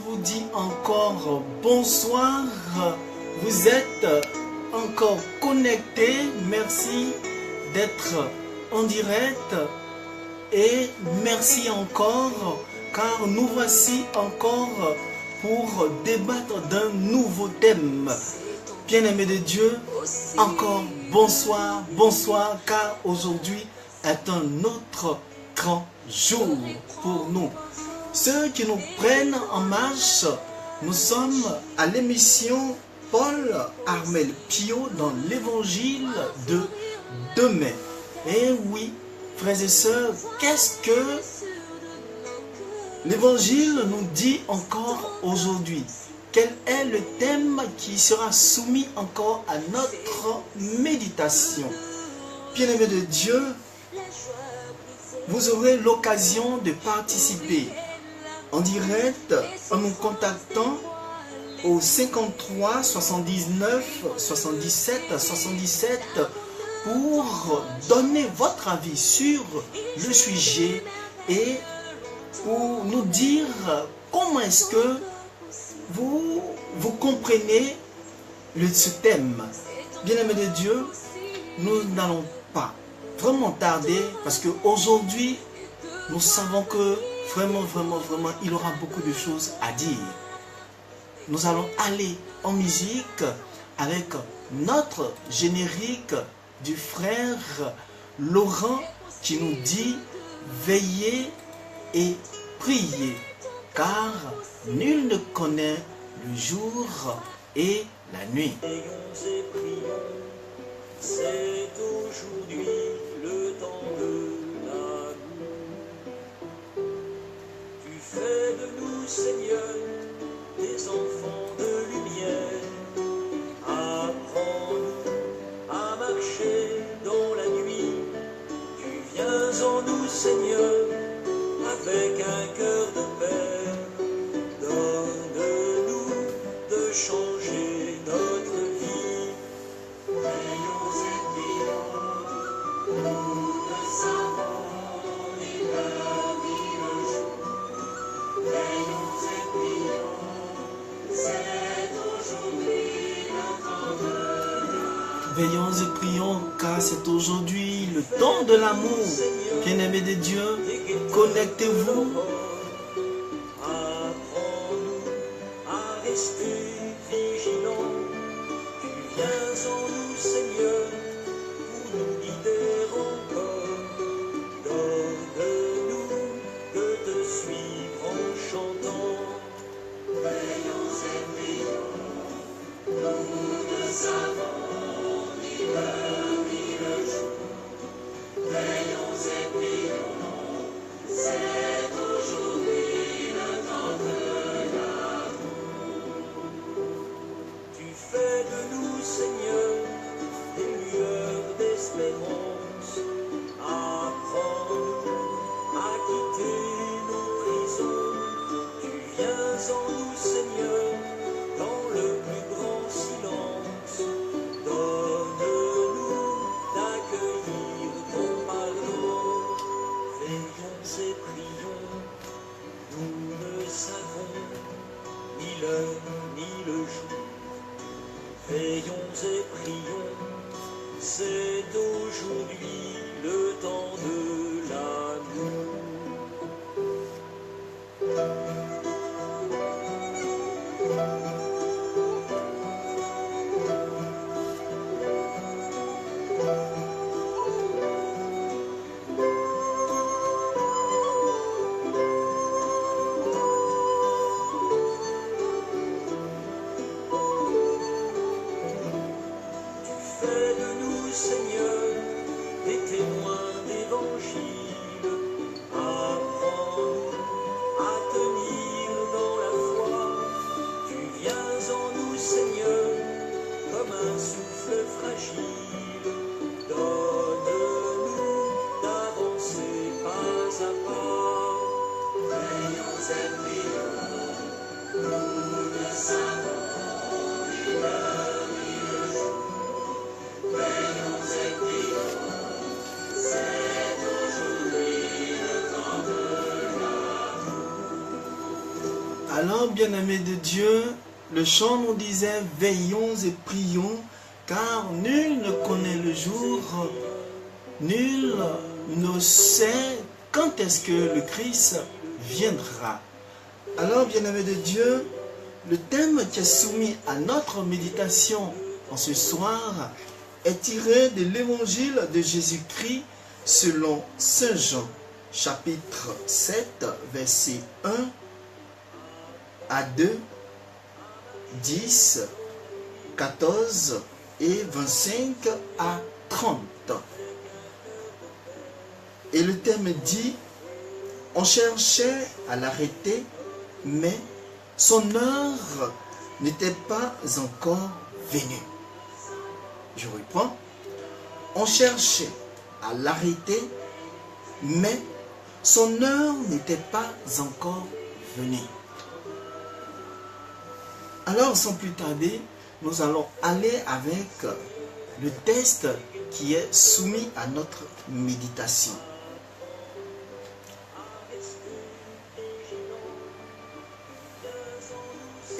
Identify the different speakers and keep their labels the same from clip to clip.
Speaker 1: vous dis encore bonsoir. Vous êtes encore connectés. Merci d'être en direct. Et merci encore, car nous voici encore pour débattre d'un nouveau thème. Bien-aimés de Dieu, encore bonsoir, bonsoir, car aujourd'hui est un autre grand jour pour nous. Ceux qui nous prennent en marche, nous sommes à l'émission Paul Armel Pio dans l'évangile de demain. Et oui, frères et sœurs, qu'est-ce que l'évangile nous dit encore aujourd'hui? Quel est le thème qui sera soumis encore à notre méditation? Bien-aimés de Dieu, vous aurez l'occasion de participer en direct en nous contactant au 53 79 77 77 pour donner votre avis sur le sujet et pour nous dire comment est-ce que vous comprenez ce thème. Bien-aimés de Dieu, nous n'allons pas vraiment tarder parce qu'aujourd'hui, nous savons que vraiment, il y aura beaucoup de choses à dire. Nous allons aller en musique avec notre générique du frère Laurent qui nous dit « Veillez et priez » car nul ne connaît le jour et la nuit.
Speaker 2: Veillons et prions, c'est aujourd'hui le temps de l'amour. Tu fais de nous, Seigneur, des enfants de lumière. Apprends-nous à marcher dans la nuit. Tu viens en nous, Seigneur, avec un cœur de paix. Donne-nous de changer notre vie. Veillons et prions, nous ne savons ni l'heure ni le jour. Veillons et prions, c'est aujourd'hui le temps de l'amour.
Speaker 1: Veillons et prions car c'est aujourd'hui le temps de l'amour. Bien-aimés de Dieu, connectez-vous.
Speaker 2: Apprends-nous à rester vigilants. Tu viens en nous, Seigneur, pour nous guider encore. Donne-nous de te suivre en chantant. Veillons et prions, nous ne savons ni l'heure ni le jour. Veillons et prions, c'est aujourd'hui le temps de l'amour. Tu fais de nous, Seigneur, des lueurs d'espérance. Apprends-nous à quitter nos prisons. Tu viens en nous, Seigneur, dans le plus grand silence. Donne-nous d'accueillir ton pardon. Veillons et prions, nous ne savons ni l'heure ni le jour. Veillons et prions, c'est aujourd'hui le temps de l'amour. Fais de nous, Seigneur, des témoins des
Speaker 1: Alors, bien-aimés de Dieu, le chant nous disait « Veillons et prions, car nul ne connaît le jour, nul ne sait quand est-ce que le Christ viendra. » Alors, bien-aimés de Dieu, le thème qui est soumis à notre méditation en ce soir est tiré de l'évangile de Jésus-Christ selon Saint Jean, chapitre 7, versets 1 à 2, 10, 14 et 25 à 30. Et le thème dit, on cherchait à l'arrêter, mais son heure n'était pas encore venue. Je reprends. On cherchait à l'arrêter, mais son heure n'était pas encore venue. Alors, sans plus tarder, nous allons aller avec le texte qui est soumis à notre méditation.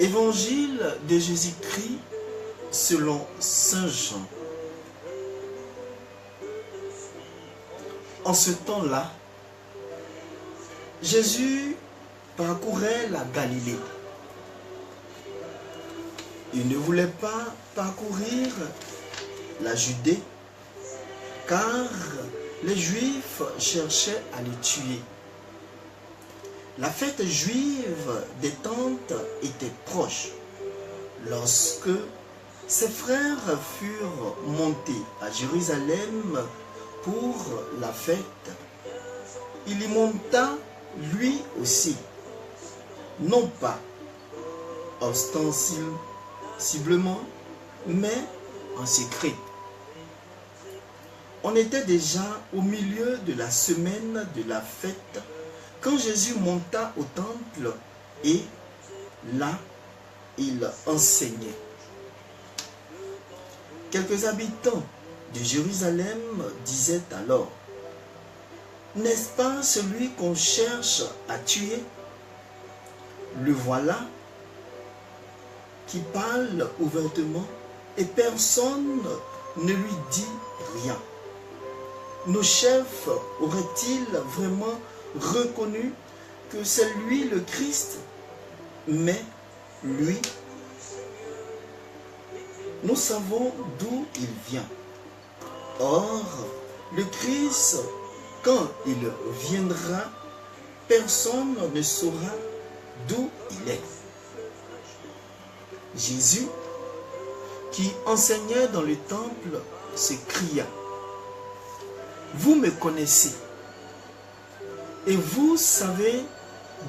Speaker 1: Évangile de Jésus-Christ selon Saint Jean. En ce temps-là, Jésus parcourait la Galilée. Il ne voulait pas parcourir la Judée, car les Juifs cherchaient à le tuer. La fête juive des tentes était proche. Lorsque ses frères furent montés à Jérusalem pour la fête, il y monta lui aussi, non pas ostensiblement, mais en secret. On était déjà au milieu de la semaine de la fête quand Jésus monta au temple et là, il enseignait. Quelques habitants de Jérusalem disaient alors, « N'est-ce pas celui qu'on cherche à tuer? Le voilà qui parle ouvertement et personne ne lui dit rien. Nos chefs auraient-ils vraiment reconnu que c'est lui le Christ? Mais lui, nous savons d'où il vient. Or, le Christ, quand il viendra, personne ne saura d'où il est. » Jésus, qui enseignait dans le temple, s'écria, « Vous me connaissez, et vous savez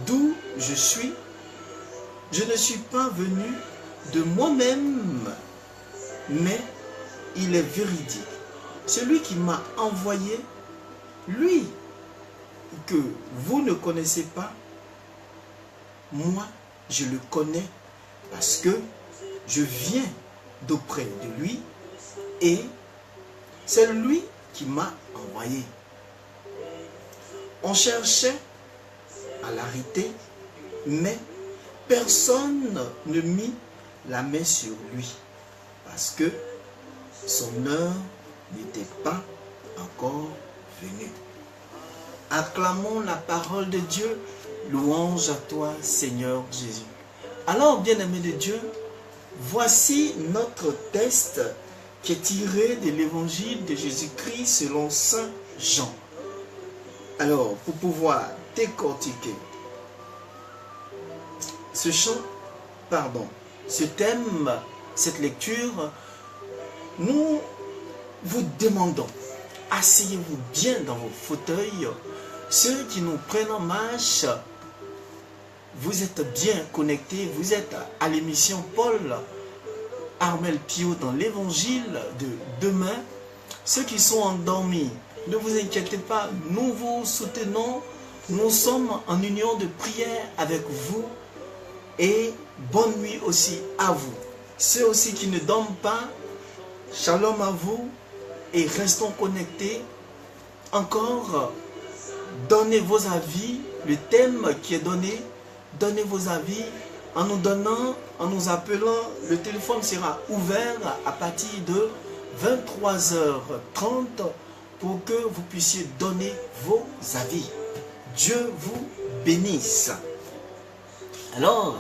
Speaker 1: d'où je suis. Je ne suis pas venu de moi-même, mais il est véridique. Celui qui m'a envoyé, lui que vous ne connaissez pas, moi je le connais parce que je viens d'auprès de lui et c'est lui qui m'a envoyé. On cherchait à l'arrêter, mais personne ne mit la main sur lui parce que son heure n'était pas encore venue. Acclamons la parole de Dieu, louange à toi Seigneur Jésus. Alors, bien-aimés de Dieu, voici notre texte qui est tiré de l'évangile de Jésus-Christ selon Saint Jean. Alors, pour pouvoir décortiquer ce thème, cette lecture, nous vous demandons, asseyez-vous bien dans vos fauteuils. Ceux qui nous prennent en marche, vous êtes bien connectés, vous êtes à l'émission Paul Armel Pio dans l'évangile de demain. Ceux qui sont endormis, ne vous inquiétez pas, nous vous soutenons, nous sommes en union de prière avec vous et bonne nuit aussi à vous. Ceux aussi qui ne dorment pas, shalom à vous et restons connectés. Encore, donnez vos avis, le thème qui est donné, donnez vos avis en nous donnant, en nous appelant. Le téléphone sera ouvert à partir de 23h30 pour que vous puissiez donner vos avis. Dieu vous bénisse. Alors,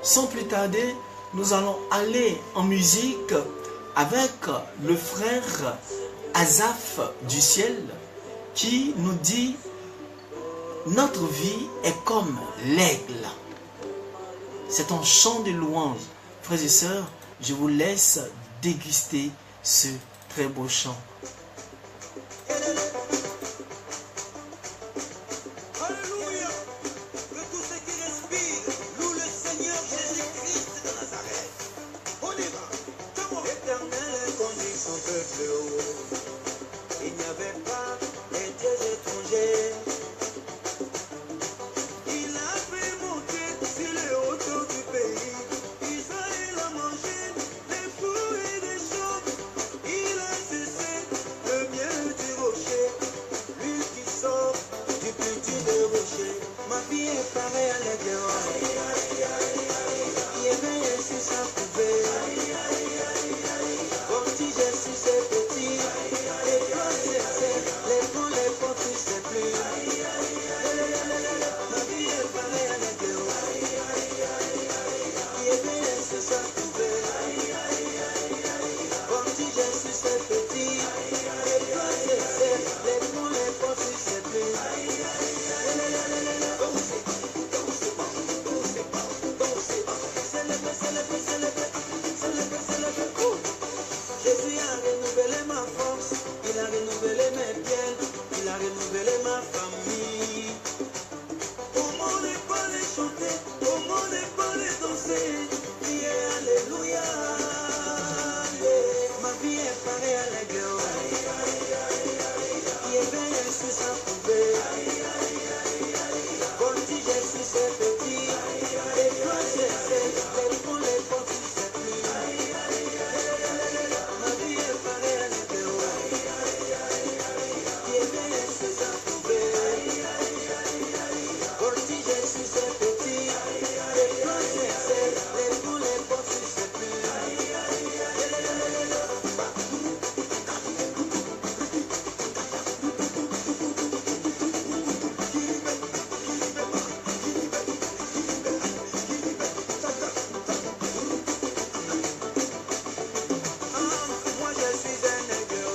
Speaker 1: sans plus tarder, nous allons aller en musique avec le frère Azaf du ciel qui nous dit: notre vie est comme l'aigle. C'est un chant de louange. Frères et sœurs, je vous laisse déguster ce très beau chant.
Speaker 2: Alléluia. Que tous ceux qui respirent louent le Seigneur Jésus-Christ de Nazareth. On y va. Comment? L'Éternel conduit son peuple haut. Il n'y avait pas les dieux étrangers. Il a fait monter sur les hauteurs du pays. Israël a mangé des fruits et des champs. Il a cessé le miel du rocher. Lui qui sort du petit de rocher. Ma vie est pareille à l'aigle. Qui éveille sur sa couvée. Voltige sur ses petits. Les grands c'est les grands les petits c'est plus. Ma vie est pareille à l'aigle. Qui éveille sur sa couvée. Voltige sur ses petits. Les grands c'est les grands les petits c'est plus. Jésus a renouvelé ma force, il a renouvelé mes biens, il a renouvelé ma famille. Comment ne pas les chanter, comment ne pas les danser, crier Alléluia. Ma vie est pareille à l'aigle, qui éveille sur sa couvée. Voltige sur ses petits, les grands c'est les grands les petits c'est plus. Ma vie est pareille à l'aigle, qui éveille sur sa couvée. Voltige sur ses petits, les grands c'est les grands les petits c'est plus. Moi je suis un aigle,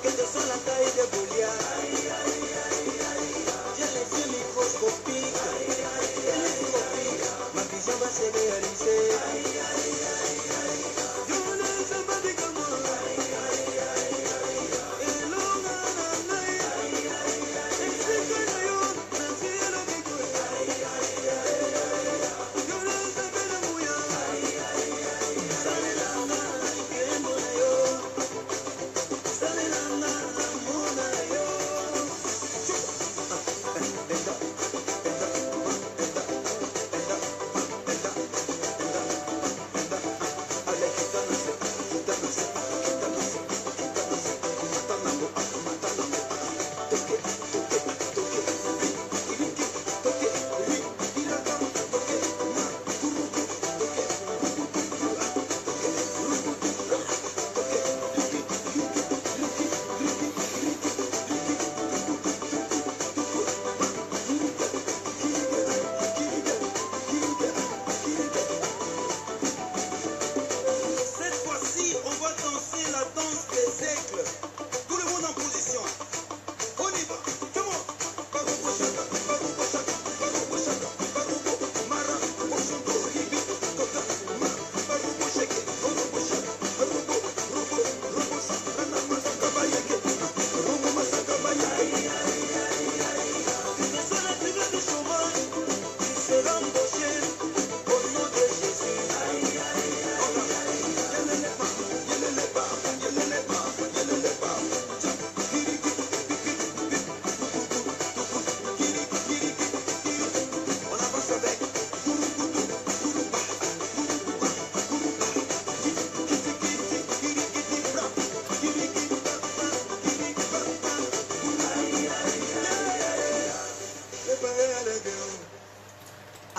Speaker 2: quelle que soit la taille de Goliath. J'ai les yeux microscopiques, télescopiques, ma vision va se réaliser. Dieu ne s'est pas dit comment. Et l'on a et c'est que Dieu n'a si le micro. Dieu ne s'est pas de mouillant. Cette fois-ci, on va danser la danse des aigles. Tout le monde en position. On y va. Comment? Barubo shaka, barubo shaka, barubo shaka, barubo mara, oshondo ribi, tota ma, barubo shake, barubo shaka, barubo, rubo rana masaka bayeke, rubo masaka bayeke. Que soit la tribu du chômage, tu seras embauché au nom de Jésus. On avance avec.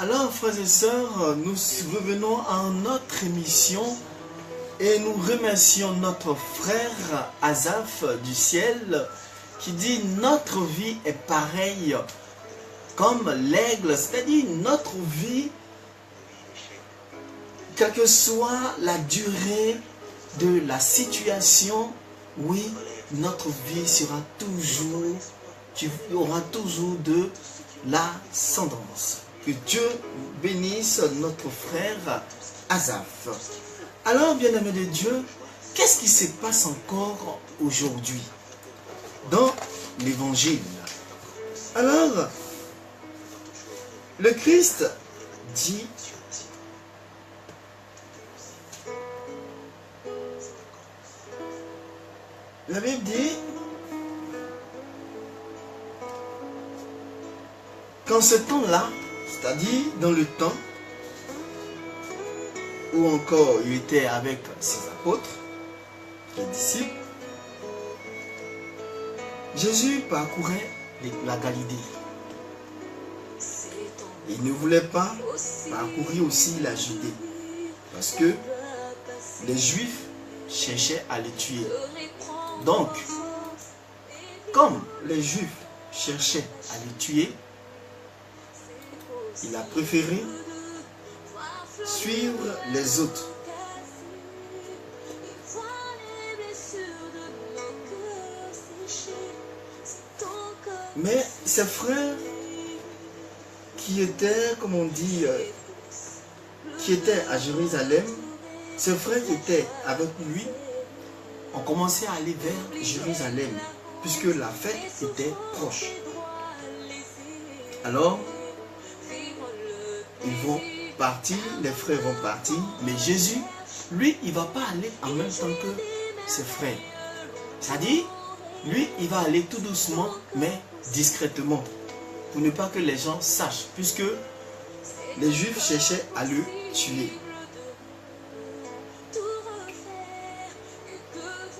Speaker 1: Alors, Alors, frères et sœurs, nous revenons à notre émission et nous remercions notre frère Asaph du ciel qui dit notre vie est pareille comme l'aigle, c'est-à-dire notre vie, quelle que soit la durée de la situation, oui, notre vie sera toujours, qui aura toujours de l'ascendance. Que Dieu bénisse notre frère Asaph. Alors, bien-aimés de Dieu, qu'est-ce qui se passe encore aujourd'hui dans l'évangile? Alors, le Christ dit, la Bible dit, qu'en ce temps-là, c'est-à-dire dans le temps où encore il était avec ses apôtres, les disciples, Jésus parcourait la Galilée. Il ne voulait pas parcourir aussi la Judée, parce que les Juifs cherchaient à le tuer. Donc, comme les Juifs cherchaient à le tuer, il a préféré suivre les autres. Mais ses frères qui étaient, comme on dit, qui étaient à Jérusalem, ses frères qui étaient avec lui, ont commencé à aller vers Jérusalem, puisque la fête était proche. Alors, ils vont partir, les frères vont partir, mais Jésus, lui, il ne va pas aller en même temps que ses frères. C'est-à-dire, lui, il va aller tout doucement, mais discrètement, pour ne pas que les gens sachent, puisque les Juifs cherchaient à le tuer.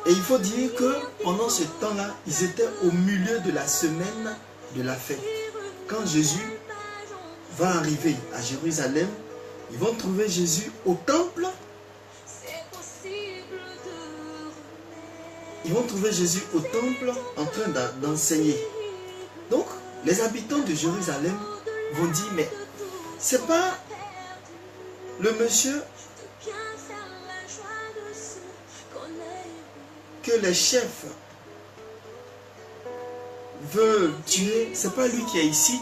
Speaker 1: Et il faut dire que pendant ce temps-là, ils étaient au milieu de la semaine de la fête. Quand Jésus va arriver à Jérusalem, ils vont trouver Jésus au temple. Ils vont trouver Jésus au temple en train d'enseigner. Donc, les habitants de Jérusalem vont dire, mais c'est pas le monsieur que les chefs veulent tuer, c'est pas lui qui est ici,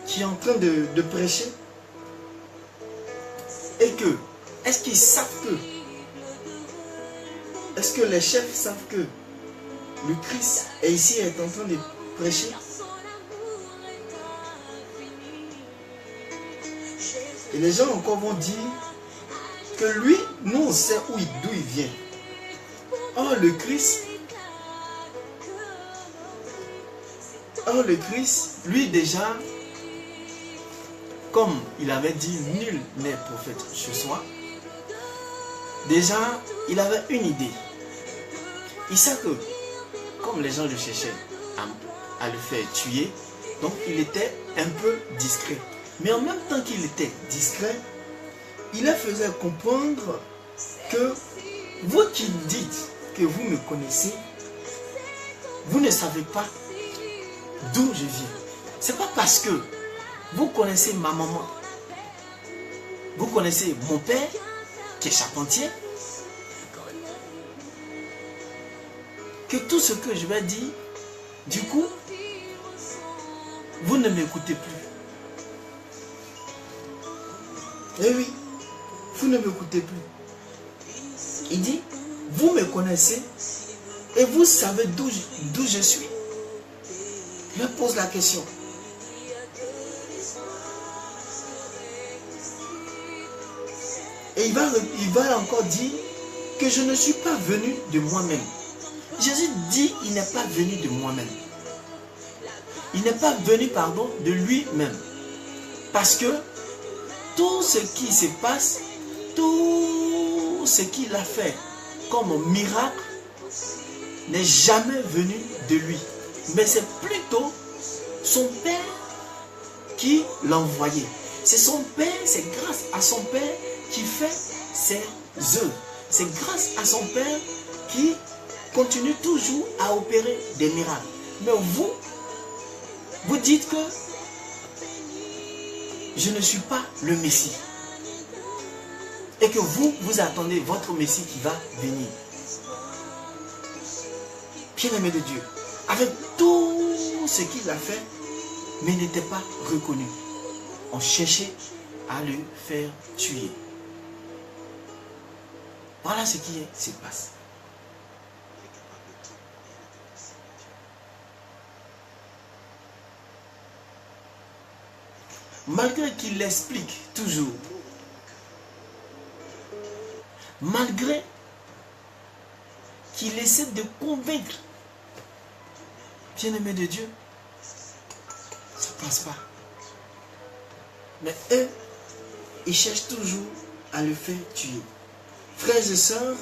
Speaker 1: qui est en train de prêcher. Et que, est-ce qu'ils savent que, est-ce que les chefs savent que le Christ est ici, est en train de prêcher? Et les gens encore vont dire que lui, nous on sait d'où il vient. Or le Christ, lui déjà, comme il avait dit, nul n'est prophète chez soi, déjà, il avait une idée. Il sait que, comme les gens le cherchaient à le faire tuer, donc il était un peu discret. Mais en même temps qu'il était discret, il leur faisait comprendre que vous qui dites que vous me connaissez, vous ne savez pas d'où je viens. C'est pas parce que vous connaissez ma maman, vous connaissez mon père qui est charpentier, que tout ce que je vais dire, du coup, vous ne m'écoutez plus. Eh oui, vous ne m'écoutez plus. Il dit, vous me connaissez et vous savez d'où je suis. Je me pose la question. Et il va encore dire que je ne suis pas venu de moi-même. Jésus dit, il n'est pas venu de moi-même. Il n'est pas venu, de lui-même. Parce que tout ce qui se passe, tout ce qu'il a fait comme miracle n'est jamais venu de lui. Mais c'est plutôt son Père qui l'a envoyé. C'est son Père, c'est grâce à son Père qui fait ses œuvres. C'est grâce à son Père qui continue toujours à opérer des miracles. Mais vous dites que je ne suis pas le Messie. Et que vous attendez votre Messie qui va venir. Bien-aimé de Dieu, avec tout ce qu'il a fait, mais il n'était pas reconnu. On cherchait à le faire tuer. Voilà ce qui se passe. Malgré qu'il l'explique toujours, malgré qu'il essaie de convaincre, bien-aimé de Dieu, ça ne passe pas. Mais eux, ils cherchent toujours à le faire tuer. Frères et sœurs,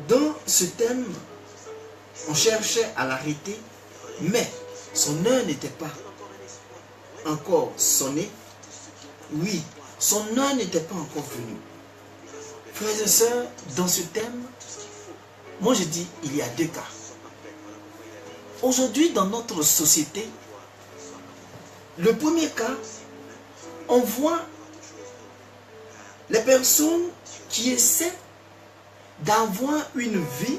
Speaker 1: dans ce thème, on cherchait à l'arrêter, mais son heure n'était pas encore sonné. Oui, son heure n'était pas encore venue. Frères et sœurs, dans ce thème, moi je dis, il y a deux cas. Aujourd'hui, dans notre société, le premier cas, on voit les personnes qui essaient d'avoir une vie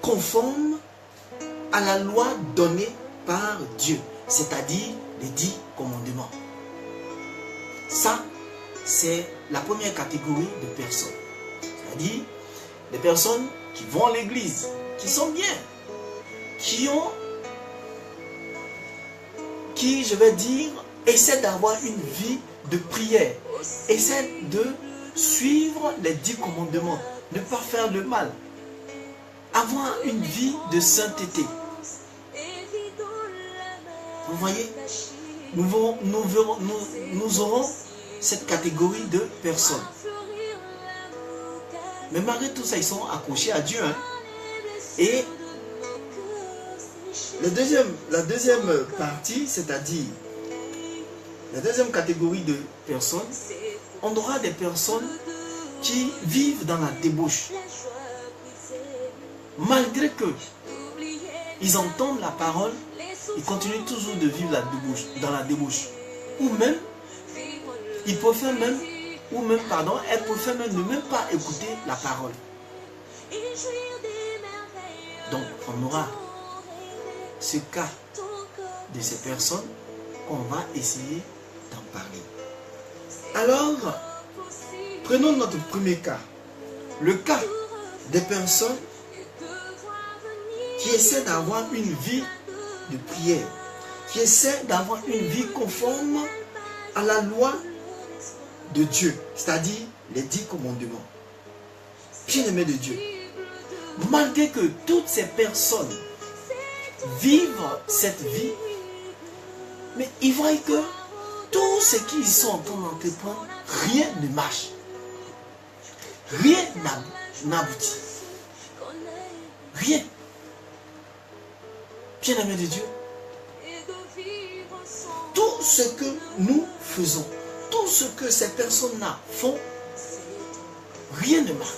Speaker 1: conforme à la loi donnée par Dieu, c'est-à-dire les 10 commandements. Ça, c'est la première catégorie de personnes. C'est-à-dire des personnes qui vont à l'église, qui sont bien, qui, je vais dire, essaient d'avoir une vie de prière, essaient de suivre les 10 commandements, ne pas faire le mal, avoir une vie de sainteté. Vous voyez, nous aurons cette catégorie de personnes. Mais malgré tout ça, ils sont accrochés à Dieu. Hein? Et la deuxième partie, c'est-à-dire la deuxième catégorie de personnes, on aura des personnes qui vivent dans la débauche. Malgré que ils entendent la parole, ils continuent toujours de vivre dans la débauche. Ou même, elles préfèrent même ne même pas écouter la parole. Donc, on aura ce cas de ces personnes qu'on va essayer d'en parler. Alors, prenons notre premier cas. Le cas des personnes qui essaient d'avoir une vie de prière, qui essaient d'avoir une vie conforme à la loi de Dieu, c'est-à-dire les 10 commandements. Bien-aimés de Dieu, malgré que toutes ces personnes vivent cette vie, mais ils voient que tout ce qu'ils sont en train d'entreprendre, rien ne marche. Rien n'aboutit. Rien. Bien-aimés de Dieu, tout ce que nous faisons, tout ce que ces personnes-là font, rien ne marche.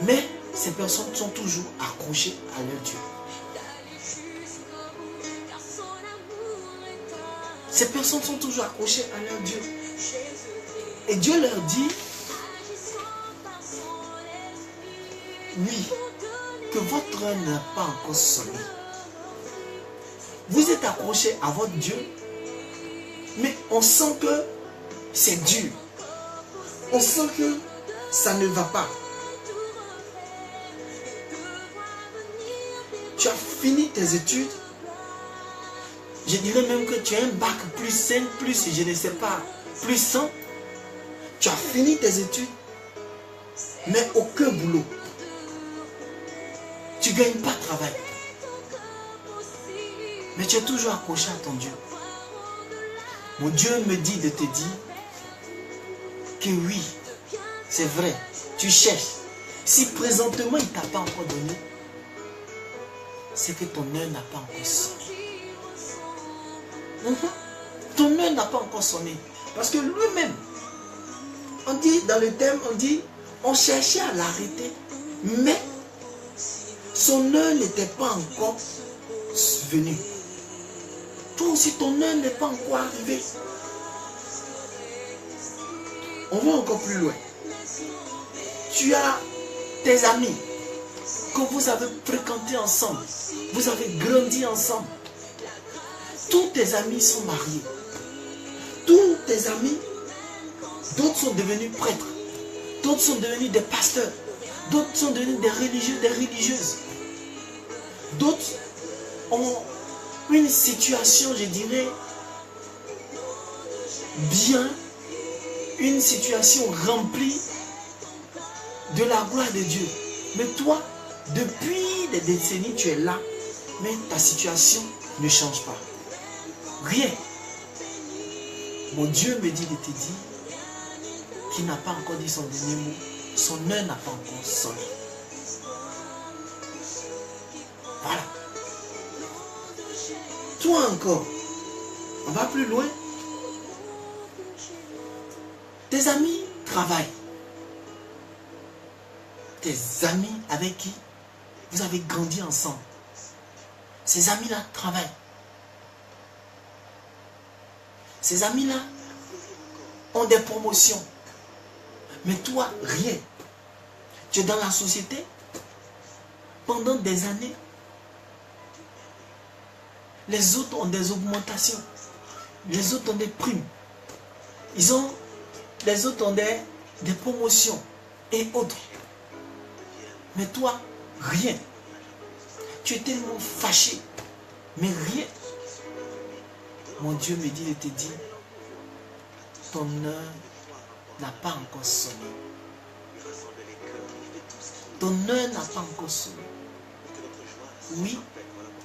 Speaker 1: Mais ces personnes sont toujours accrochées à leur Dieu. Ces personnes sont toujours accrochées à leur Dieu. Et Dieu leur dit, oui, que votre heure n'a pas encore sonné. Vous êtes accrochés à votre Dieu, mais on sent que c'est dur. On sent que ça ne va pas. Tu as fini tes études. Je dirais même que tu as un bac plus 5, plus, je ne sais pas, plus 100. Tu as fini tes études, mais aucun boulot. Tu ne gagnes pas de travail. Mais tu es toujours accroché à ton Dieu. Mon Dieu me dit de te dire que oui, c'est vrai, tu cherches. Si présentement il ne t'a pas encore donné, c'est que ton heure n'a pas encore sonné. Ton heure n'a pas encore sonné. Parce que lui-même, on dit dans le thème, on dit, on cherchait à l'arrêter, mais son heure n'était pas encore venue. Toi aussi, ton heure n'est pas encore arrivée. On va encore plus loin. Tu as tes amis que vous avez fréquentés ensemble. Vous avez grandi ensemble. Tous tes amis sont mariés. Tous tes amis, d'autres sont devenus prêtres. D'autres sont devenus des pasteurs. D'autres sont devenus des religieux, des religieuses. D'autres ont une situation, je dirais, bien, une situation remplie de la gloire de Dieu. Mais toi, depuis des décennies, tu es là, mais ta situation ne change pas. Rien. Mon Dieu me dit de te dire qu'il n'a pas encore dit son dernier mot. Son heure n'a pas encore sonné. Voilà. Toi encore, on va plus loin. Tes amis travaillent. Tes amis avec qui vous avez grandi ensemble. Ces amis-là travaillent. Ces amis-là ont des promotions. Mais toi, rien. Tu es dans la société pendant des années. Les autres ont des augmentations. Les autres ont des primes. Les autres ont des promotions et autres. Mais toi, rien. Tu es tellement fâché. Mais rien. Mon Dieu me dit de te dire, ton heure n'a pas encore sonné. Ton heure n'a pas encore sonné. Oui,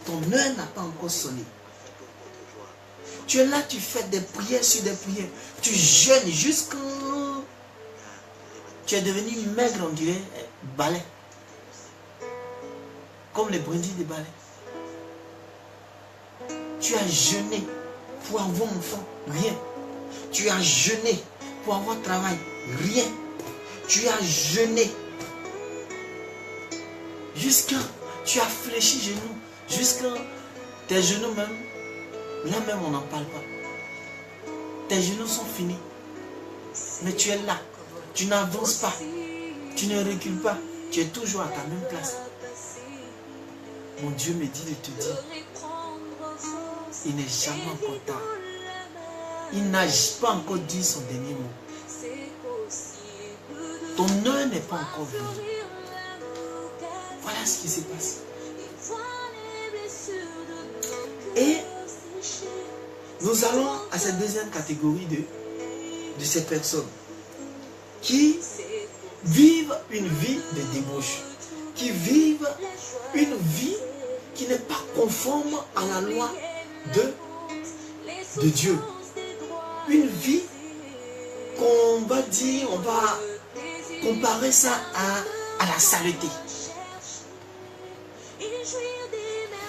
Speaker 1: ton heure n'a pas encore sonné. Tu es là, tu fais des prières sur des prières. Tu jeûnes jusqu'à... Tu es devenu maigre, on dirait, balai. Comme les brindilles de balai. Tu as jeûné pour avoir enfant, rien. Tu as jeûné pour avoir travail, rien. Tu as jeûné jusqu'à... Tu as fléchi genoux, jusqu'à tes genoux même. Là même on n'en parle pas. Tes genoux sont finis. Mais tu es là. Tu n'avances pas. Tu ne recules pas. Tu es toujours à ta même place. Mon Dieu me dit de te dire, il n'est jamais encore tard. Il n'a pas encore dit son dernier mot. Ton heure n'est pas encore venue. Voilà ce qui se passe. Et nous allons à cette deuxième catégorie de ces personnes qui vivent une vie de débauche, qui vivent une vie qui n'est pas conforme à la loi de Dieu. Une vie qu'on va dire, on va comparer ça à la saleté.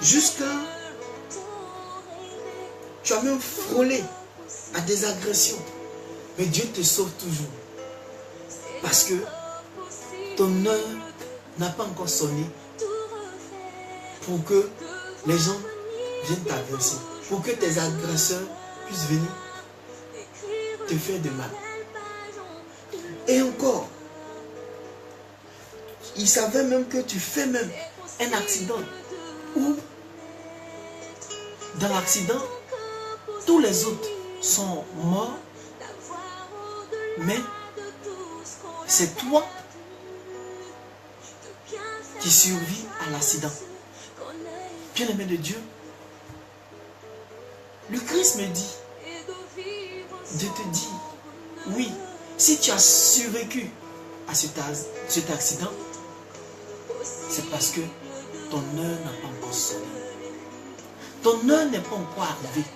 Speaker 1: Jusqu'à... Tu as même frôlé à des agressions. Mais Dieu te sauve toujours. Parce que ton heure n'a pas encore sonné pour que les gens viennent t'agresser. Pour que tes agresseurs puissent venir te faire de mal. Et encore, il savait même que tu fais même un accident où dans l'accident, tous les autres sont morts, mais c'est toi qui survis à l'accident. Bien-aimé de Dieu, le Christ me dit de te dire, oui, si tu as survécu à cet accident, c'est parce que ton heure n'a pas encore sonné. Ton heure n'est pas encore arrivée.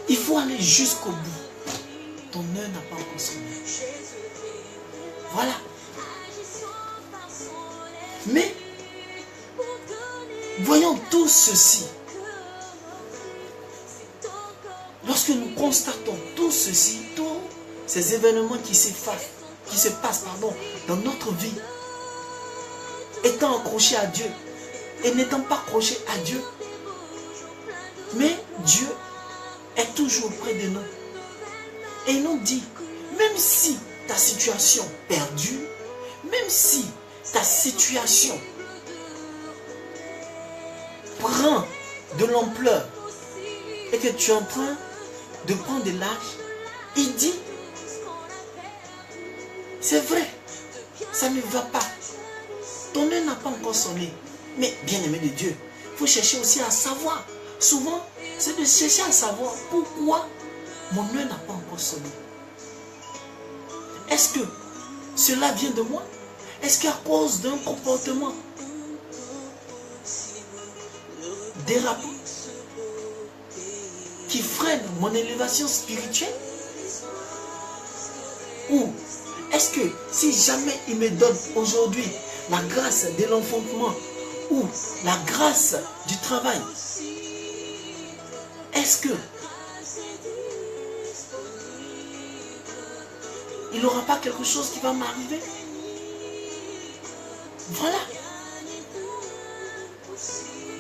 Speaker 1: Il faut aller jusqu'au bout. Ton heure n'a pas encore sonné. Voilà. Mais, voyons tout ceci. lorsque nous constatons tout ceci, tous ces événements qui se passent dans notre vie, étant accrochés à Dieu et n'étant pas accrochés à Dieu, mais Dieu est toujours près de nous. Et il nous dit, même si ta situation perdue, même si ta situation prend de l'ampleur et que tu es en train de prendre de l'âge, il dit, c'est vrai, ça ne va pas. Ton heure n'a pas encore sonné. Mais bien aimé de Dieu, il faut chercher aussi à savoir. Souvent, c'est de chercher à savoir pourquoi mon heure n'a pas encore sonné. Est-ce que cela vient de moi? Est-ce qu'à cause d'un comportement dérapé qui freine mon élévation spirituelle? Ou est-ce que si jamais il me donne aujourd'hui la grâce de l'enfantement ou la grâce du travail, est-ce que il n'aura pas quelque chose qui va m'arriver? Voilà.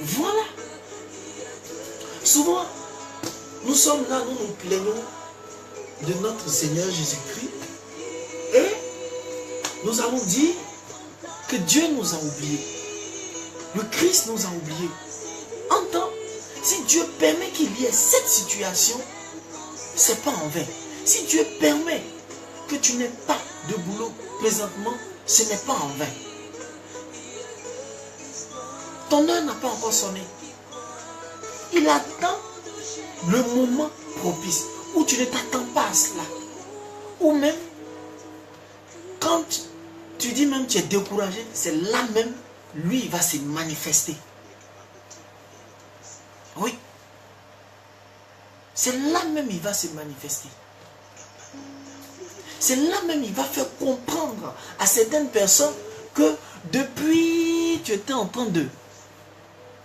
Speaker 1: Voilà. Souvent, nous sommes là, nous nous plaignons de notre Seigneur Jésus-Christ et nous allons dire que Dieu nous a oubliés. Le Christ nous a oubliés. Entends, si Dieu permet qu'il y ait cette situation, ce n'est pas en vain. Si Dieu permet que tu n'aies pas de boulot présentement, ce n'est pas en vain. Ton heure n'a pas encore sonné. Il attend le moment propice où tu ne t'attends pas à cela. Ou même, quand tu dis même que tu es découragé, c'est là même, lui, il va se manifester. Oui. C'est là même, il va se manifester. C'est là même, il va faire comprendre à certaines personnes que depuis tu étais en train de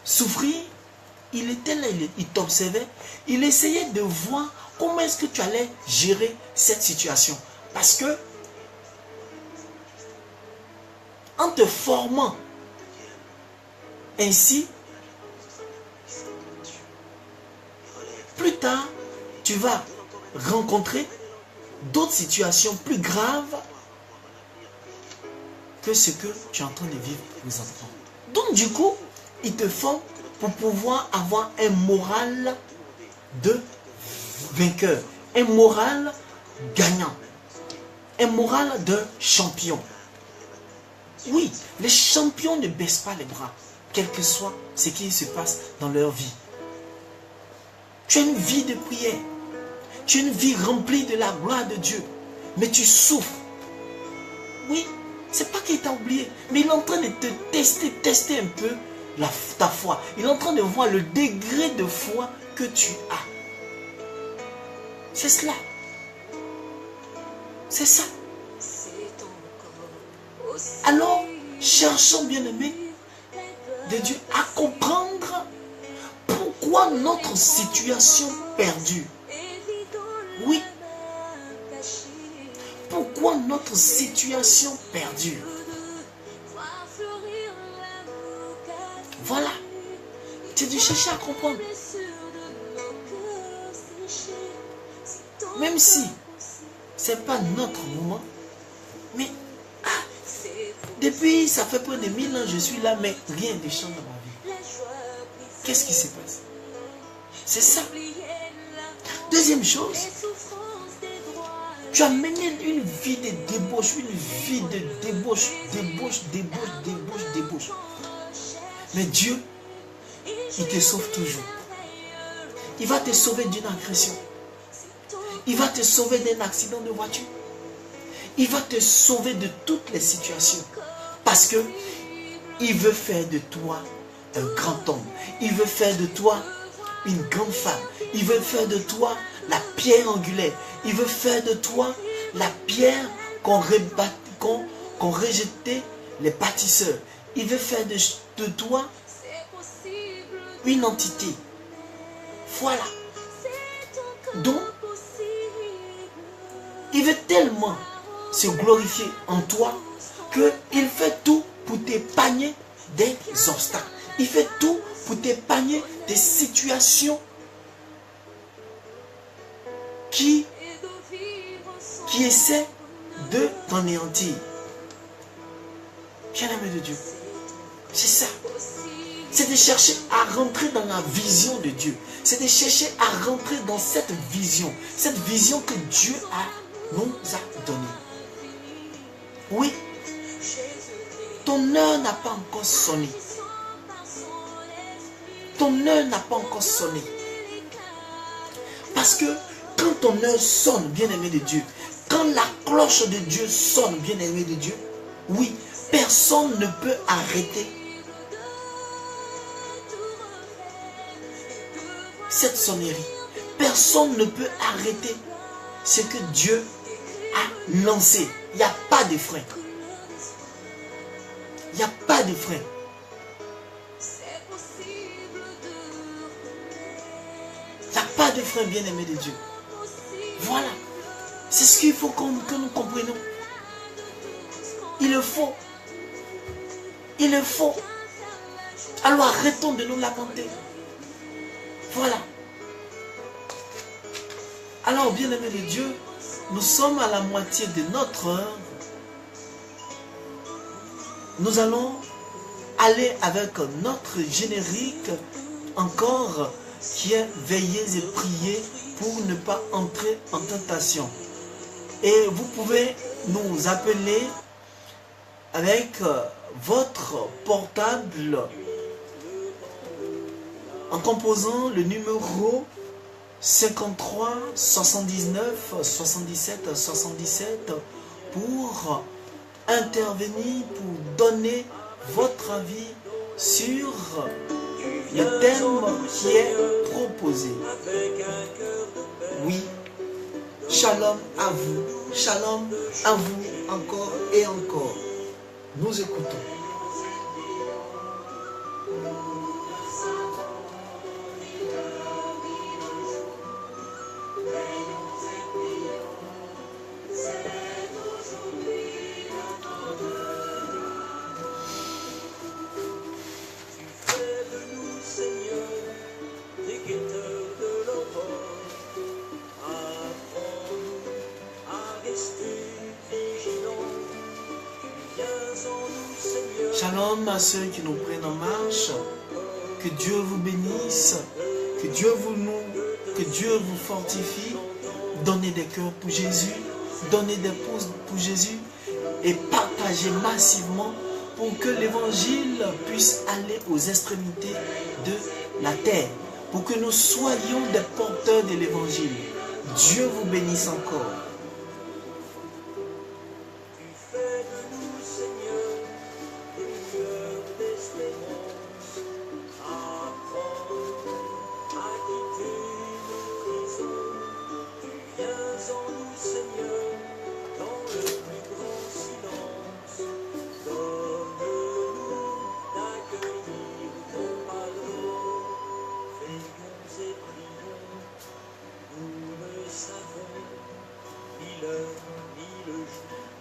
Speaker 1: souffrir, il était là, il t'observait, il essayait de voir comment est-ce que tu allais gérer cette situation. Parce que en te formant ainsi, plus tard, tu vas rencontrer d'autres situations plus graves que ce que tu es en train de vivre présentement. Donc du coup, il te forme pour pouvoir avoir un moral de vainqueur, un moral gagnant, un moral de champion. Oui, les champions ne baissent pas les bras, quel que soit ce qui se passe dans leur vie. Tu as une vie de prière, tu as une vie remplie de la gloire de Dieu, mais tu souffres. Oui, c'est pas qu'il t'a oublié, mais il est en train de te tester un peu ta foi. Il est en train de voir le degré de foi que tu as. C'est cela. C'est ça. Alors, cherchons, bien-aimés de Dieu, à comprendre pourquoi notre situation perdue. Oui. Pourquoi notre situation perdue. Voilà. Tu dois chercher à comprendre. Même si ce n'est pas notre moment, mais depuis ça fait près de 1000 ans je suis là, mais rien ne change dans ma vie. Qu'est-ce qui se passe? C'est ça. Deuxième chose, tu as mené une vie de débauche, une vie de débauche. Mais Dieu, il te sauve toujours. Il va te sauver d'une agression. Il va te sauver d'un accident de voiture. Il va te sauver de toutes les situations. Parce que il veut faire de toi un grand homme. Il veut faire de toi une grande femme. Il veut faire de toi la pierre angulaire. Il veut faire de toi la pierre qu'ont rejeté les bâtisseurs. Il veut faire de toi une entité. Voilà. Donc, il veut tellement se glorifier en toi qu'il fait tout pour t'épargner des obstacles. Il fait tout pour t'épargner des situations qui essaient de t'anéantir. Bien-aimé de Dieu, c'est ça. C'est de chercher à rentrer dans la vision de Dieu. C'est de chercher à rentrer dans cette vision que Dieu nous a donnée. Oui, ton heure n'a pas encore sonné. Ton heure n'a pas encore sonné. Parce que quand ton heure sonne, bien-aimé de Dieu, quand la cloche de Dieu sonne, bien-aimé de Dieu, oui, personne ne peut arrêter cette sonnerie. Personne ne peut arrêter ce que Dieu a lancé. Il n'y a pas de frein. Il n'y a pas de frein. Il n'y a pas de frein, bien-aimé de Dieu. Voilà. C'est ce qu'il faut que nous comprenions. Il le faut. Il le faut. Alors arrêtons de nous lamenter. Voilà. Alors, bien-aimés de Dieu, nous sommes à la moitié de notre heure. Nous allons aller avec notre générique encore qui est veillez et priez pour ne pas entrer en tentation. Et vous pouvez nous appeler avec votre portable en composant le numéro 53 79 77 77 pour intervenir, pour donner votre avis sur le thème qui est proposé. Oui, shalom à vous encore et encore. Nous écoutons. Shalom à ceux qui nous prennent en marche. Que Dieu vous bénisse. Que Dieu vous fortifie. Donnez des cœurs pour Jésus. Donnez des pouces pour Jésus. Et partagez massivement pour que l'évangile puisse aller aux extrémités de la terre. Pour que nous soyons des porteurs de l'évangile. Dieu vous bénisse encore.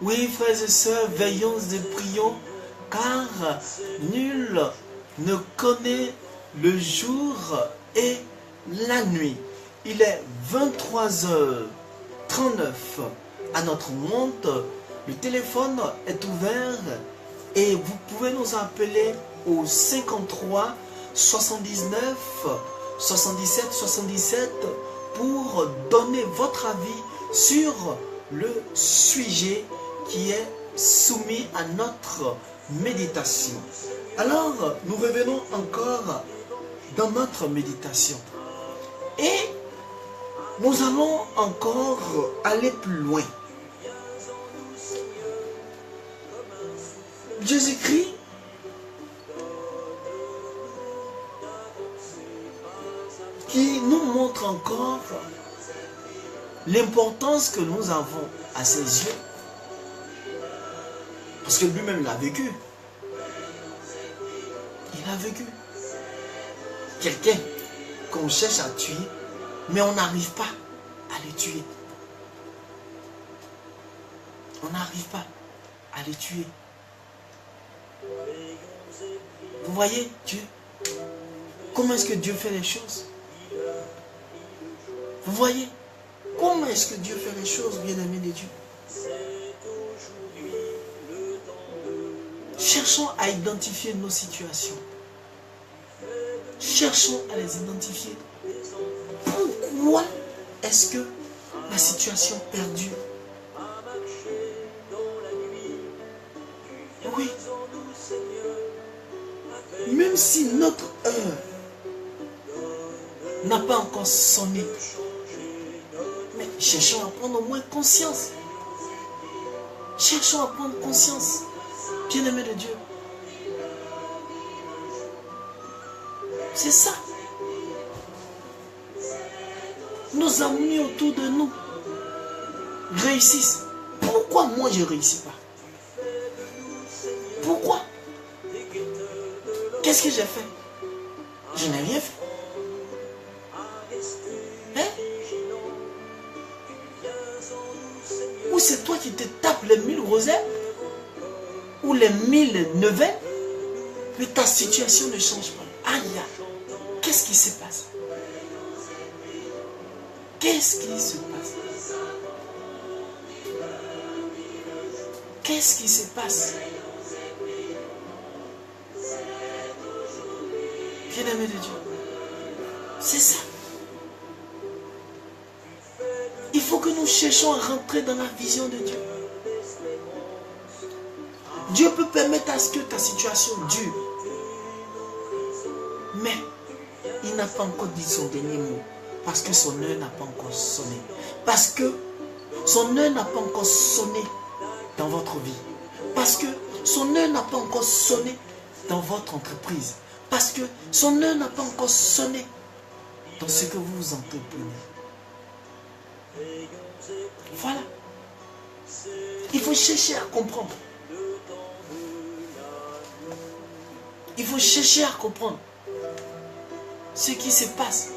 Speaker 1: Oui, frères et sœurs, veillons et prions, car nul ne connaît le jour et la nuit. Il est 23h39 à notre montre. Le téléphone est ouvert et vous pouvez nous appeler au 53 79 77 77 pour donner votre avis sur le sujet qui est soumis à notre méditation. Alors, nous revenons encore dans notre méditation. Et nous allons encore aller plus loin. Jésus-Christ qui nous montre encore l'importance que nous avons à ses yeux. Parce que lui-même l'a vécu. Il a vécu. Quelqu'un qu'on cherche à tuer, mais on n'arrive pas. les tuer. On n'arrive pas à les tuer. Vous voyez Dieu? Comment est-ce que Dieu fait les choses? Vous voyez? Comment est-ce que Dieu fait les choses, bien-aimés de Dieu? Cherchons à identifier nos situations. Cherchons à les identifier. Pourquoi est-ce que la situation perdure? Oui. Même si notre heure n'a pas encore sonné, mais cherchons à prendre au moins conscience. Cherchons à prendre conscience, bien-aimés de Dieu. C'est ça. Nos amis autour de nous réussissent. Pourquoi moi je ne réussis pas? Pourquoi? Qu'est-ce que j'ai fait? Je n'ai rien fait. Hein? Ou c'est toi qui te tapes les 1000 rosaires? Ou les 1000 neveux? Mais ta situation ne change pas. Aïe, qu'est-ce qui se passe? Qu'est-ce qui se passe? Qu'est-ce qui se passe? Bien-aimé de Dieu, c'est ça. Il faut que nous cherchions à rentrer dans la vision de Dieu. Dieu peut permettre à ce que ta situation dure. Mais il n'a pas encore dit son dernier mot. Parce que son heure n'a pas encore sonné. Parce que son heure n'a pas encore sonné dans votre vie. Parce que son heure n'a pas encore sonné dans votre entreprise. Parce que son heure n'a pas encore sonné dans ce que vous entreprenez. Voilà. Il faut chercher à comprendre. Il faut chercher à comprendre ce qui se passe.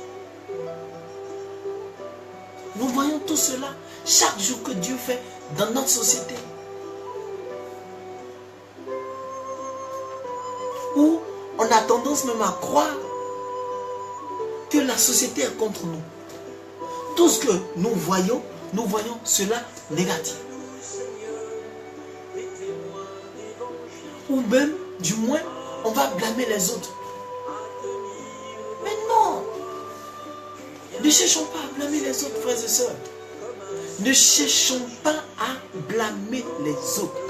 Speaker 1: Nous voyons tout cela chaque jour que Dieu fait dans notre société. Où on a tendance même à croire que la société est contre nous. Tout ce que nous voyons cela négatif. Ou même, du moins, on va blâmer les autres. Mais non! Ne cherchons pas à blâmer les autres, frères et sœurs. Ne cherchons pas à blâmer les autres.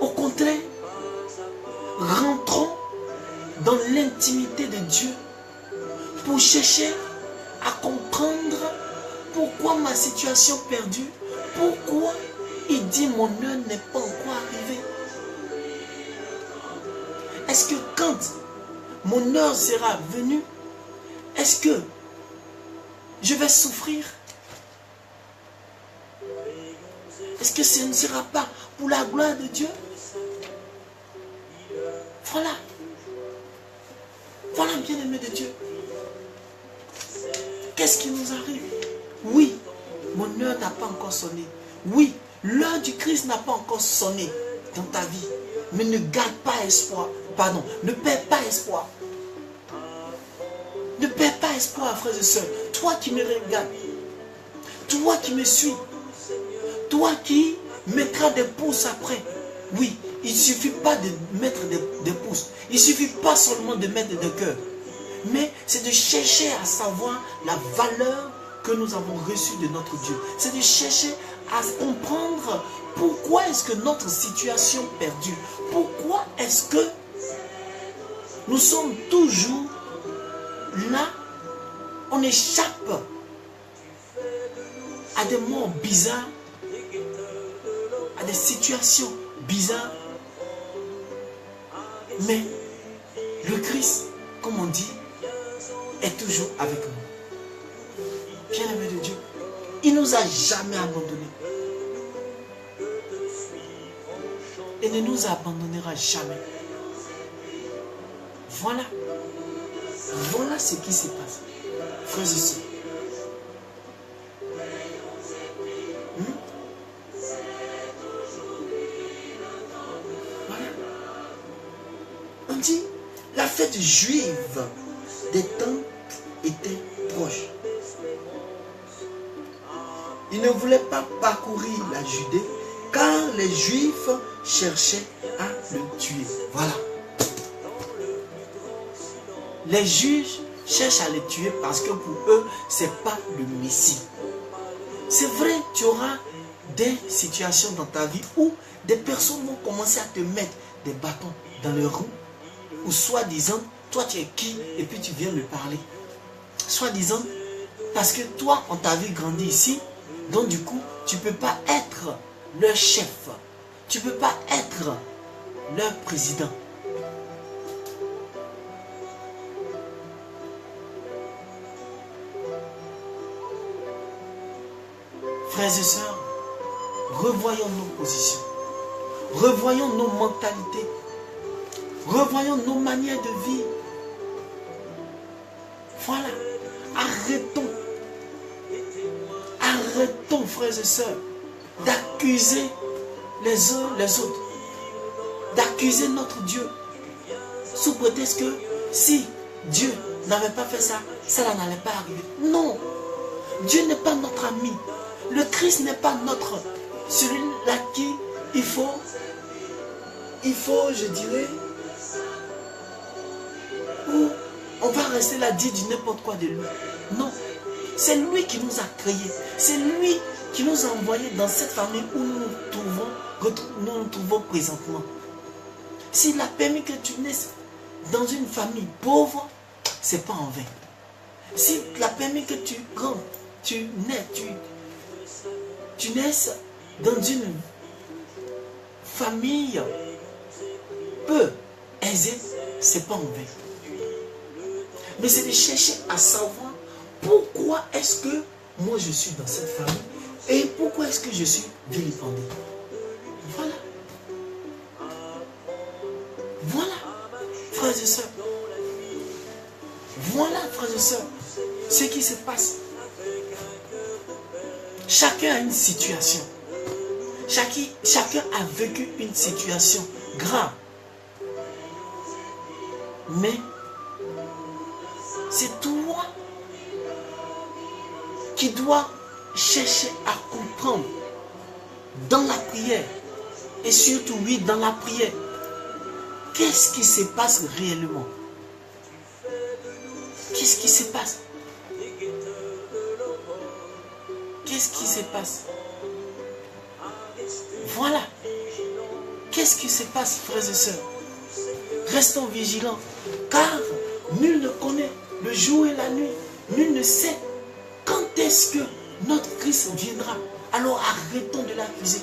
Speaker 1: Au contraire, rentrons dans l'intimité de Dieu pour chercher à comprendre pourquoi ma situation perdue, pourquoi il dit mon heure n'est pas encore arrivée. Est-ce que quand mon heure sera venue, est-ce que je vais souffrir? Est-ce que ce ne sera pas pour la gloire de Dieu? Voilà. Voilà, bien-aimé de Dieu. Qu'est-ce qui nous arrive? Oui, mon heure n'a pas encore sonné. Oui, l'heure du Christ n'a pas encore sonné dans ta vie. Mais ne garde pas espoir. Pardon, ne perds pas espoir. Ne perds pas espoir, frères et sœurs. Toi qui me regardes, toi qui me suis, toi qui mettras des pouces après. Oui, il ne suffit pas de mettre des pouces. Il ne suffit pas seulement de mettre des cœurs. Mais c'est de chercher à savoir la valeur que nous avons reçue de notre Dieu. C'est de chercher à comprendre pourquoi est-ce que notre situation perdure. Pourquoi est-ce que nous sommes toujours là, on échappe à des morts bizarres, à des situations bizarres. Mais le Christ, comme on dit, est toujours avec nous. Bien-aimé de Dieu, il ne nous a jamais abandonnés. Et ne nous abandonnera jamais. Voilà. Voilà ce qui se passe. Frères et sœurs. fête juive des temps était proche. Il ne voulait pas parcourir la Judée car les Juifs cherchaient à le tuer. Voilà. Les juges cherchent à le tuer parce que pour eux, ce n'est pas le Messie. C'est vrai, tu auras des situations dans ta vie où des personnes vont commencer à te mettre des bâtons dans le roues, ou soi-disant, toi tu es qui et puis tu viens me parler. Soi-disant, parce que toi, on t'a vu grandir ici, donc du coup, tu ne peux pas être leur chef. Tu ne peux pas être leur président. Frères et sœurs, revoyons nos positions. Revoyons nos mentalités. Revoyons nos manières de vivre. Voilà. Arrêtons. Arrêtons, frères et sœurs, d'accuser les uns les autres. D'accuser notre Dieu. Sous prétexte que si Dieu n'avait pas fait ça, cela n'allait pas arriver. Non. Dieu n'est pas notre ami. Le Christ n'est pas notre. Celui-là qui il faut, je dirais, où on va rester là dire du n'importe quoi de lui. Non. C'est lui qui nous a créés. C'est lui qui nous a envoyés dans cette famille où nous nous trouvons présentement. S'il a permis que tu naisses dans une famille pauvre, c'est pas en vain. S'il a permis que tu naisses dans une famille peu aisée, c'est pas en vain. Mais c'est de chercher à savoir pourquoi est-ce que moi je suis dans cette famille et pourquoi est-ce que je suis vilipendé. Voilà. Voilà, frères et sœurs. Voilà, frères et sœurs, ce qui se passe. Chacun a une situation. Chacun a vécu une situation grave. Mais c'est toi qui dois chercher à comprendre dans la prière. Et surtout, oui, dans la prière. Qu'est-ce qui se passe réellement? Qu'est-ce qui se passe? Qu'est-ce qui se passe? Voilà. Qu'est-ce qui se passe, frères et sœurs? Restons vigilants, car nul ne connaît le jour et la nuit. Nul ne sait quand est-ce que notre Christ viendra. Alors arrêtons de l'accuser.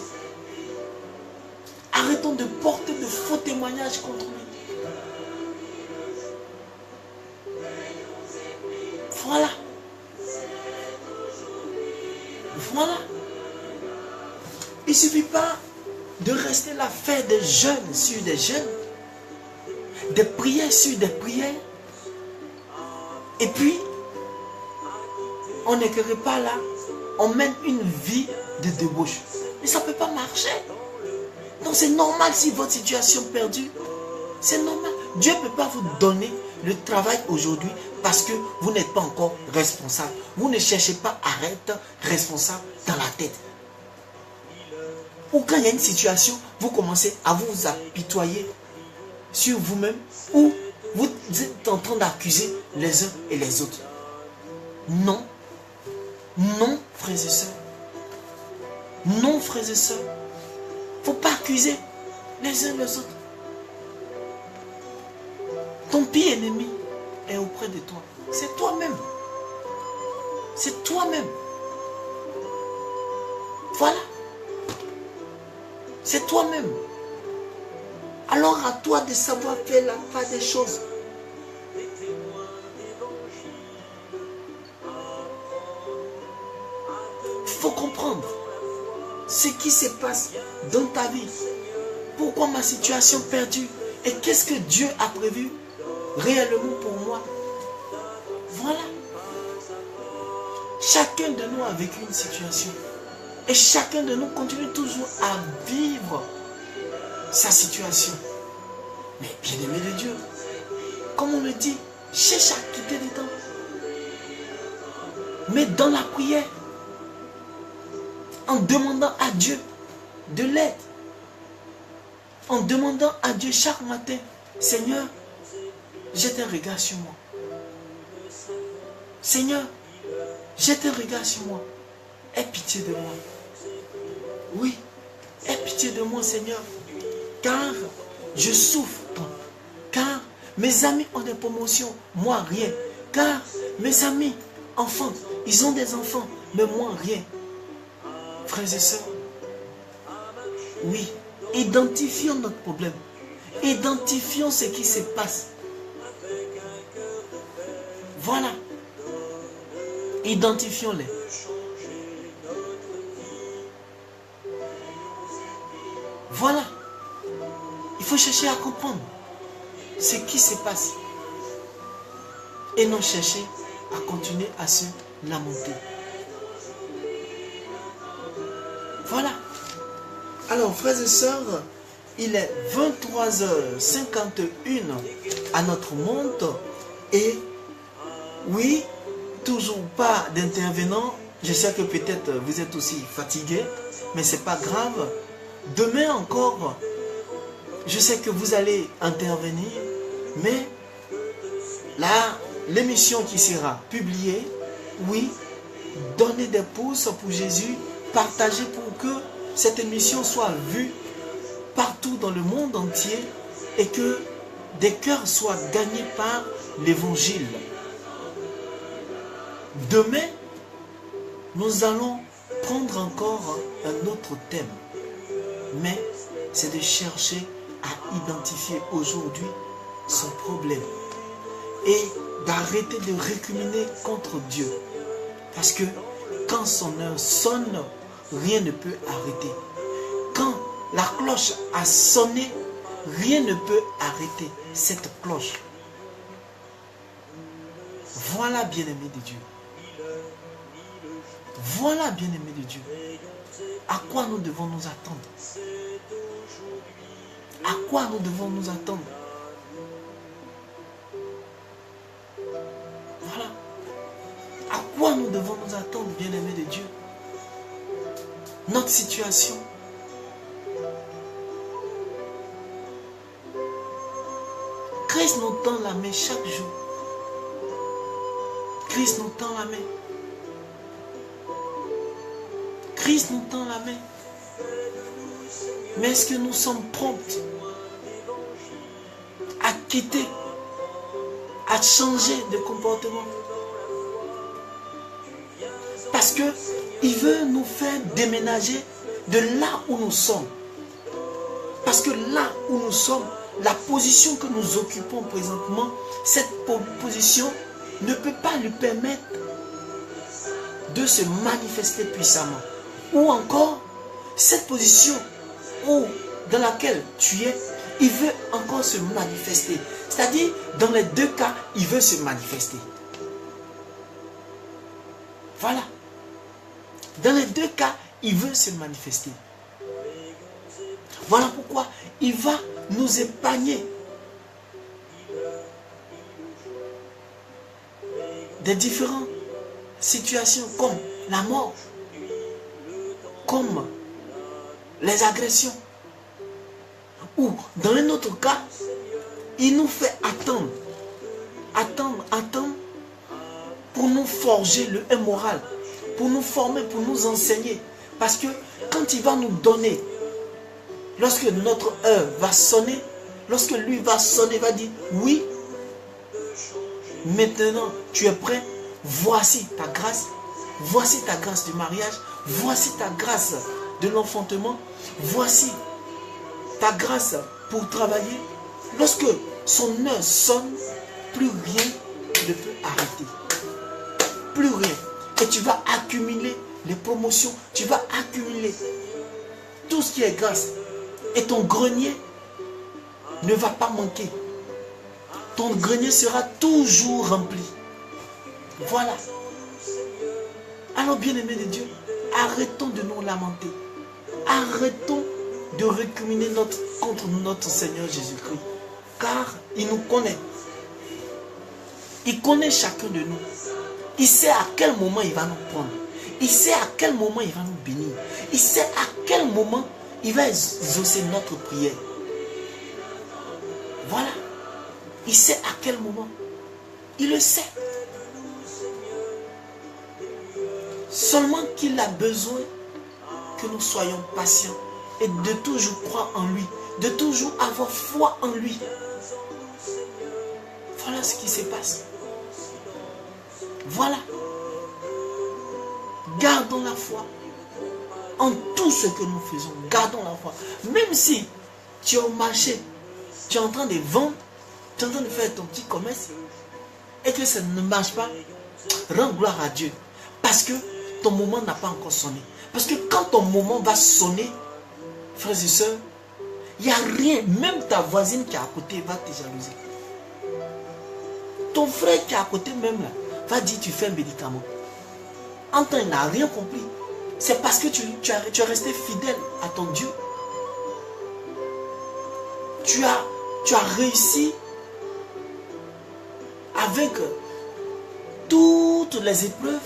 Speaker 1: Arrêtons de porter de faux témoignages contre lui. Voilà. Voilà. Il ne suffit pas de rester là, faire des jeûnes sur des jeûnes, des prières sur des prières, et puis on n'écrit pas là, on mène une vie de débauche. Mais ça ne peut pas marcher. Donc c'est normal si votre situation est perdue. C'est normal. Dieu ne peut pas vous donner le travail aujourd'hui parce que vous n'êtes pas encore responsable. Vous ne cherchez pas à être responsable dans la tête. Ou quand il y a une situation, vous commencez à vous apitoyer sur vous-même ou vous êtes en train d'accuser les uns et les autres. Non. Non, frères et sœurs. Non, frères et sœurs. Il ne faut pas accuser les uns les autres. Ton pire ennemi est auprès de toi. C'est toi-même. C'est toi-même. Voilà. C'est toi-même. Alors à toi de savoir faire la part des choses. Il faut comprendre ce qui se passe dans ta vie. Pourquoi ma situation perdue? Et qu'est-ce que Dieu a prévu réellement pour moi? Voilà. Chacun de nous a vécu une situation. Et chacun de nous continue toujours à vivre sa situation. Mais bien-aimé de Dieu, comme on le dit, cherche à quitter dedans. Mais dans la prière, en demandant à Dieu de l'aide, en demandant à Dieu chaque matin, Seigneur, jette un regard sur moi. Seigneur, jette un regard sur moi. Aie pitié de moi. Oui, aie pitié de moi, Seigneur. Car je souffre. Car mes amis ont des promotions, moi rien. Car mes amis, enfants, ils ont des enfants, mais moi rien. Frères et sœurs, oui, identifions notre problème. Identifions ce qui se passe. Voilà. Identifions-les. Voilà. Il faut chercher à comprendre ce qui se passe. Et non chercher à continuer à se lamenter. Voilà. Alors, frères et sœurs, il est 23h51 à notre montre. Et oui, toujours pas d'intervenants. Je sais que peut-être vous êtes aussi fatigués, mais ce n'est pas grave. Demain encore, je sais que vous allez intervenir, mais là, l'émission qui sera publiée, oui, donnez des pouces pour Jésus, partagez pour que cette émission soit vue partout dans le monde entier et que des cœurs soient gagnés par l'évangile. Demain, nous allons prendre encore un autre thème, mais c'est de chercher à identifier aujourd'hui son problème et d'arrêter de récriminer contre Dieu. Parce que quand son heure sonne, rien ne peut arrêter. Quand la cloche a sonné, rien ne peut arrêter cette cloche. Voilà, bien-aimé de Dieu. Voilà, bien-aimé de Dieu. À quoi nous devons nous attendre? À quoi nous devons nous attendre? Voilà. À quoi nous devons nous attendre, bien-aimé de Dieu? Notre situation. Christ nous tend la main chaque jour. Christ nous tend la main. Christ nous tend la main. Mais est-ce que nous sommes prompts à quitter, à changer de comportement? Parce qu'il veut nous faire déménager de là où nous sommes. Parce que là où nous sommes, la position que nous occupons présentement, cette position ne peut pas lui permettre de se manifester puissamment. Ou encore, cette position dans laquelle tu es, il veut encore se manifester. C'est-à-dire, dans les deux cas, il veut se manifester. Voilà. Dans les deux cas, il veut se manifester. Voilà pourquoi il va nous épargner des différentes situations comme la mort, comme les agressions. Ou dans un autre cas, il nous fait attendre pour nous forger un moral, pour nous former, pour nous enseigner. Parce que quand il va nous donner, lorsque notre heure va sonner, lorsque lui va sonner, il va dire, oui, maintenant tu es prêt, voici ta grâce du mariage, voici ta grâce de l'enfantement, voici ta grâce pour travailler. Lorsque son heure sonne, plus rien ne peut arrêter. Plus rien. Et tu vas accumuler les promotions, tu vas accumuler tout ce qui est grâce. Et ton grenier ne va pas manquer. Ton grenier sera toujours rempli. Voilà. Alors, bien-aimés de Dieu, arrêtons de nous lamenter. Arrêtons de récriminer contre notre Seigneur Jésus-Christ. Car il nous connaît. Il connaît chacun de nous. Il sait à quel moment il va nous prendre. Il sait à quel moment il va nous bénir. Il sait à quel moment il va exaucer notre prière. Voilà. Il sait à quel moment. Il le sait. Seulement qu'il a besoin que nous soyons patients et de toujours croire en lui, de toujours avoir foi en lui. Voilà ce qui se passe. Voilà. Gardons la foi. En tout ce que nous faisons, gardons la foi. Même si tu es au marché, tu es en train de vendre, tu es en train de faire ton petit commerce, et que ça ne marche pas, rends gloire à Dieu. Parce que ton moment n'a pas encore sonné. Parce que quand ton moment va sonner, frères et sœurs, il n'y a rien, même ta voisine qui est à côté va te jalouser. Ton frère qui est à côté même là, va dire tu fais un médicament. En temps, il n'a rien compris. C'est parce que tu es resté fidèle à ton Dieu. Tu as réussi avec toutes les épreuves.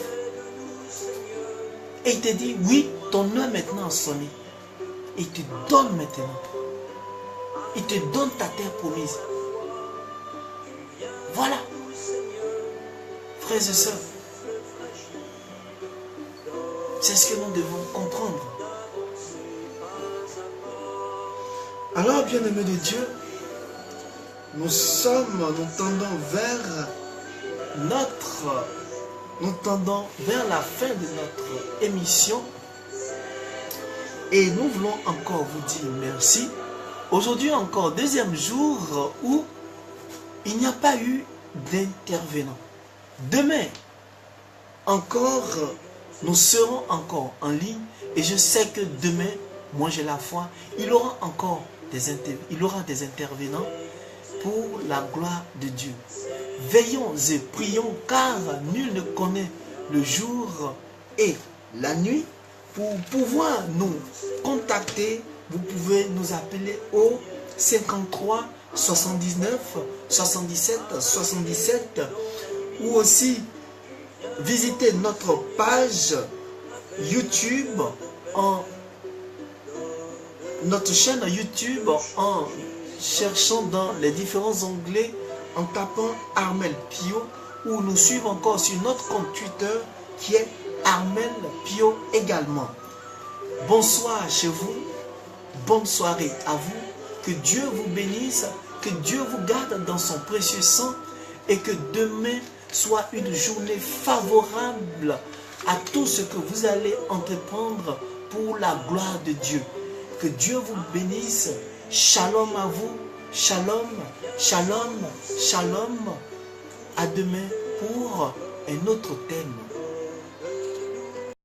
Speaker 1: Et il te dit, oui, ton heure maintenant a sonné. Et il te donne maintenant. Il te donne ta terre promise. Voilà. Frères et sœurs, c'est ce que nous devons comprendre. Alors, bien-aimés de Dieu, nous tendons vers la fin de notre émission. Et nous voulons encore vous dire merci. Aujourd'hui encore, deuxième jour où il n'y a pas eu d'intervenant. Demain, encore, nous serons encore en ligne. Et je sais que demain, moi j'ai la foi, il y aura encore des intervenants pour la gloire de Dieu. Veillons et prions, car nul ne connaît le jour et la nuit. Pour pouvoir nous contacter, vous pouvez nous appeler au 53 79 77 77 ou aussi visiter notre page YouTube, notre chaîne YouTube en cherchant dans les différents onglets, en tapant Armel Pio, ou nous suivre encore sur notre compte Twitter qui est Armel Pio également. Bonsoir chez vous, bonne soirée à vous, que Dieu vous bénisse, que Dieu vous garde dans son précieux sang et que demain soit une journée favorable à tout ce que vous allez entreprendre pour la gloire de Dieu. Que Dieu vous bénisse. Shalom à vous. Shalom, shalom, shalom. À demain pour un autre thème.